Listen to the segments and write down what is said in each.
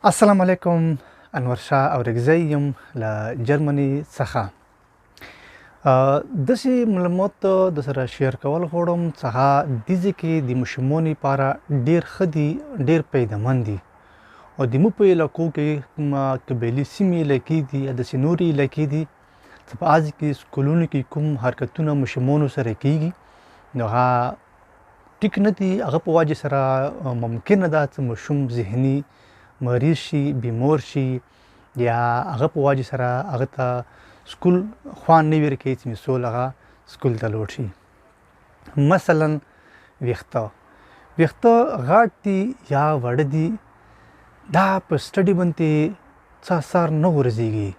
السلام علیکم. انور شاه اورګزی یم له جرمني څخه. داسې معلومات د سره شیر کول غواړم څخه دې کې د ماشومانو لپاره ډېر ښه دي، ډېر پیدامند دي او د مو په علاقو کې کومه قبیلې سیمې علاقې دي یا داسې نورې علاقې دي چې په آز کې سکولونو کې کوم حرکتونه ماشومانو سره کیږي نو هغه ټیک نه دي. هغه په وجه سره ممکنه ده چې ماشوم ذهني مریض شي، بیمار شي یا هغه په وجه سره هغه ته سکول خوان نه ورکوي چې مثال هغه سکول ته لاړ شي. مثلا ویښته غټ دي یا وړه دي، دا په سټډي باندې څه اثر نه غورځېږي.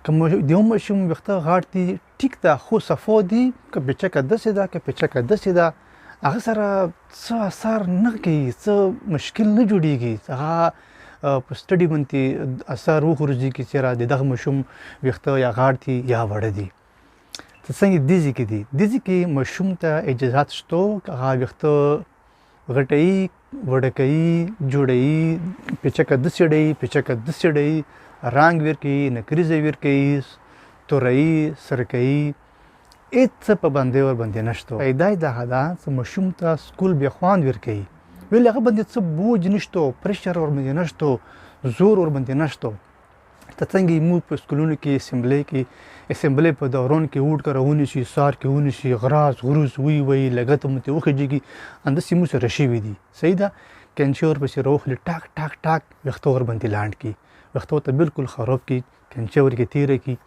که د یو ماشوم ویښته غټ دي ټیک ده، خو صفا دي، که پیچکه داسې ده که پیچکه داسې ده هغه سره څه اثر نه کوي، څه مشکل نه جوړیږي. هغه په سټډي باندې اثر وغورځېږي چې د دغه ماشوم ویښته یا غاړ دي یا وړه دي. څنګه دې کې دي، دې کې ماشوم ته اجازات شته که هغه ویښته غټوي، وړه کوي، جوړوي، پیچکه داسې ډوي، پیچکه داسې ډوي، رنګ ورکوي، نکریزه ورکوي، توروي، سره کوي، هېڅ پابندۍ ورباندې نشته. پیدا یې دغه ده چې ماشوم ته سکول بیا خوند ورکوي، ولې هغه باندې څه بوج نشته، پریشر ورباندې نشته، زور ورباندې نشته. ته څنګه موږ په سکولونو کې اسمبلۍ په دوران کې ووټ کره ونیسي، سار کې ونیسي، غراز غروز وی لګته مو ته وخېږي، همداسې موږ سره شوي دي. صحیح ده. کینچې ورپسې راوخلي ټاک ټاک ټاک ویښته ورباندې لاند کړي، ویښته ورته بالکل خراب کړي، کینچې ورکې تېره کړي.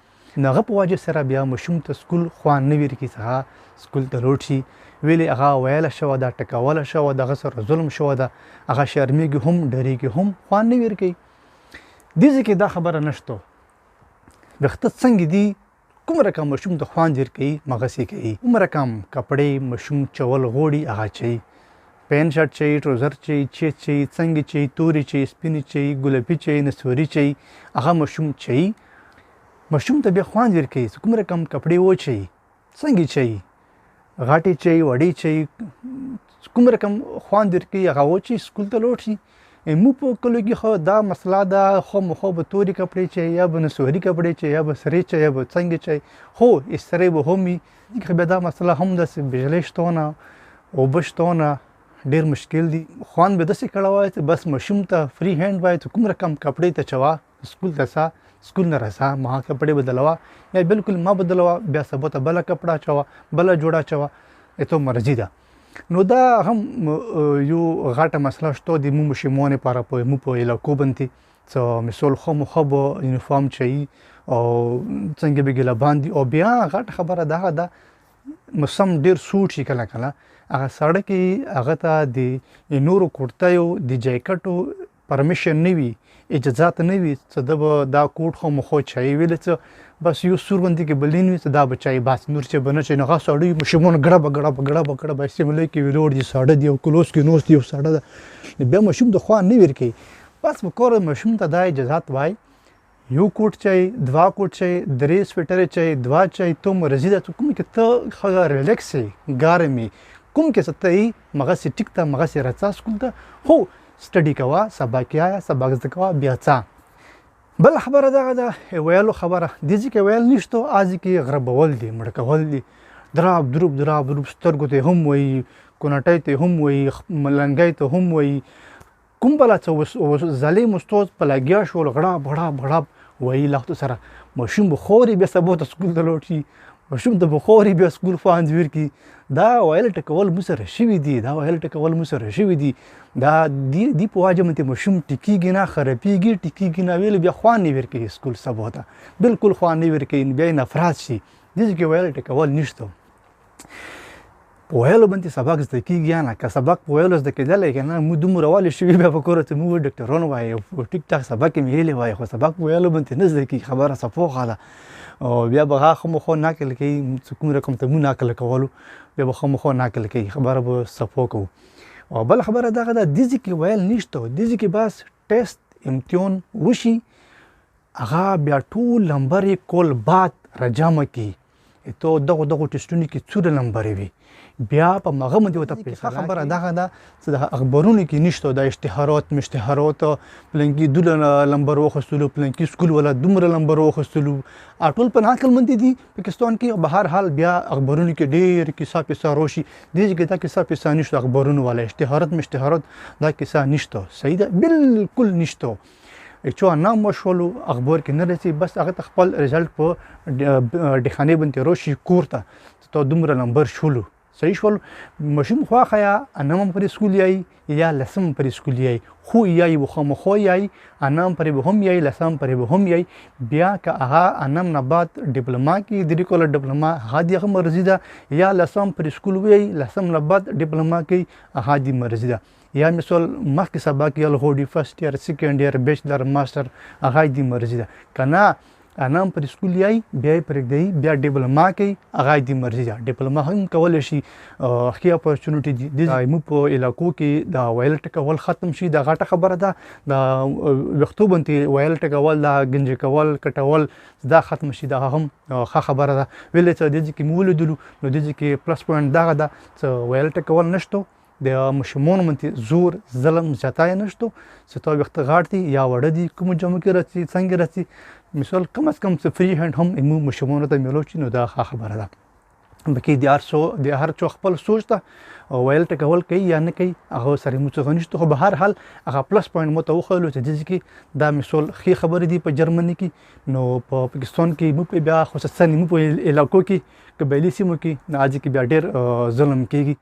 نو هغه په وجه سره بیا ماشوم ته سکول خوان نه ورکوي چې هغه سکول ته لاړ شي، ولې هغه ویله شوه ده، ټکوله شوه ده، هغه سره ظلم شوه ده، هغه شرمېږي هم، ډارېږي هم، خوان نه ورکوي. دې کې دا خبره نشته. ویښته څنګه دي، کوم رقم ماشوم ته خوند ورکوي مغسې کوي. کوم رقم کپړې ماشوم چول غواړي هغه چوي، پین شرټ چوي، ټروزر چوي، چیت چوي، څنګه چوي، تورې چوي، سپینې چوي، ګلابي چوي، نسواري چوي، هغه ماشوم چوي. ماشوم ته بیا خوند ورکوي چې کوم رقم کپړې وچوي، څنګه چوي، غاټې چوي، وړې چوي، کوم رقم خوند ورکوي هغه وچوي، سکول ته لاړ شي. موږ په کلیو کې خو دا مسله ده، خامخا به تورې کپړې چوي یا به نسواري کپړې چوي یا به سرې چوي یا به څنګه چوي. خو استری به هم وي، بیا دا مسله هم داسې بجلۍ شته نه، اوبه شته نه، ډېر مشکل دي. خوند به داسې کړی وای چې بس ماشوم ته فری هینډ وای چې کوم رقم کپړې ته چوه، سکول ته ځه، سکول نه راځه، ما کپړې بدلوه یا بالکل ما بدلوه، بیا سبا ته بله کپړه اچوه، بله جوړه اچوه، تو مرضي ده. نو دا هم یو غټه مسله شته د مو ماشومانو لپاره په مو په علاقو باندې چې مثال خامخا به یونیفارم چوي او څنګه به ګیلبان دي. او بیا غټه خبره دغه ده موسم ډېر سوټ شي کله کله هغه سړی کې هغه ته د نورو کورتیو د جاکټو پرمیشن نه وي، اجازات نه وي چې ده به دا کوټ خامخا چوي، ولې چې بس یو سور باندې کې بلین وي چې دا به چوي، بس نور چې به نه چوي. نو هغه سړی ماشومان ګړبه استعمالوي کې ویلوړ دي، ساړه دي او کلوس کې نوست دي او ساړه ده، بیا ماشوم د خوند نه ورکوي. بس په کور ماشوم ته دا اجازات وای، یو کوټ چوي، دوه کوټ چوي، درې سویټرې چوي، دوه چوي، تو مرضي ده. کوم کې ته ښه ریلیکس یې، ګرم یې، کوم کې څه ته یې مغسې ټیک ته مغسې راځه سکول ته، خو سټډي کوه، سبق یې آیا، سبق زده کوه، بیا څه. بله خبره دغه ده ویلو خبره، دې کې ویل نشته، آزې کې غربول دي، مړه کول دي، دراب دروب سترګو ته هم وایي، کوناټۍ ته هم وایي، ملنګۍ ته هم وایي، کوم بله څه ظالم استاد په لګیا شول غړاب وایي لاختو سره. ماشوم به خوري بیا سبا ته سکول ته لاړ شي، ماشوم ته به خوري بیا سکول خوند ورکړي. دا ویل ټکول مو سره شوي دي، دا دی په وجه باندې ماشوم ټیکېږي نه، خرابېږي، ټیکېږي نه، ویل بیا خوند نه ورکوي سکول سبا ته، بالکل خوند نه ورکوي، بیا یې نفرت شي. دې کې ویل ټکول نشته. په ویلو باندې سبق زده کېږي یا نه، که سبق په ویلو زده کېدلی که نه، موږ دومره والې شوي بیا په کور ته موږ ډاکټران وایي ټیک ټاک سبق یې ویلی وایي، خو سبق په ویلو باندې نه زده کېږي، خبره صفوخه ده. او بیا به هغه خامخا نقل کوي، کوم رقم ته موږ نقل کولو بیا به خامخا نقل کوي، خبره به صفا کوو. او بله خبره دغه ده، دې کې ویل نشته، دې کې بس ټیسټ امتحان وشي، هغه بیا ټول نمبر یې کول بعد راجمع کړي، ته دغه ټیسټونو کې څوره نمبر وي بیا په مغه باندې وته پیسې خبره دغه دا چې د اخبارونو کې نشته د اشتهارات پلنکی دوله نمبر وخستلو پلنکی سکول ولا دومره نمبر وخستلو ټول په ناکل مند دي پاکستان کې بهر حال بیا اخبارونو کې ډېر کیسه پیسه روشي دې کې دا کیسه پیسه نشته اخبارونو ولا اشتهارات دا کیسه نشته صحیح ده بالکل نشته چې نام وشولو اخبار کې نه رسي بس هغه خپل رزلټ په ډخانه باندې روشي کوړه ته دومره نمبر شولو صحیح شول مشم خواخه یا انام پر سکول یای یا لسم پر سکول یای خو یای وخم خو یای انام پر به هم یای لسم پر به هم یای بیا که هغه انام نه بعد ډیپلوما کې د ریکولر ډیپلوما هغه مرزي ده یا لسم پر سکول وی لسم نه بعد ډیپلوما کې هغه مرزي ده یا مثال مخکې سبق یې لغوډي فرست ایئر سیکنډ ایئر بیچلر ماستر هغه دی مرزي ده کنه انام پر سکول یای بیا پرېږدي بیا ډیپلوما کوي هغه دی مرزي ده ډیپلوما هم کولای شي خي اپورچونټی دي مو په علاقو کې دا وایل ټکول ختم شي دا غټه خبره ده دا وختو باندې وایل ټکول دا گنج کول کټول دا ختم شي دا هم ښه خبره ده ویلې چې د دې کې مولدلو نو د دې کې پلس پوینټ دا ده چې وایل ټکول نشته د مشمون منته زور ظلم زیاتای نشته ستو وخت غاړتي یا وړه دي کوم جمع کې راځي څنګه راځي مثال کم از کم فری هند هم امو مشمون ته ملو چې نو دا خبره ده بکې د هر څو خپل سوچ ته ویل ټکول کوي یا نه کوي هغه سره مو څه غنښت خو به هر حال هغه پلس پوینټ مو ته وخلو چې د کې دا مثال خي خبره دي په جرمني کې نو په پاکستان کې مو په بیا خصوصا مو په علاقو کې قبایلی سیمو کې نه اځي کې بیا ډېر ظلم کیږي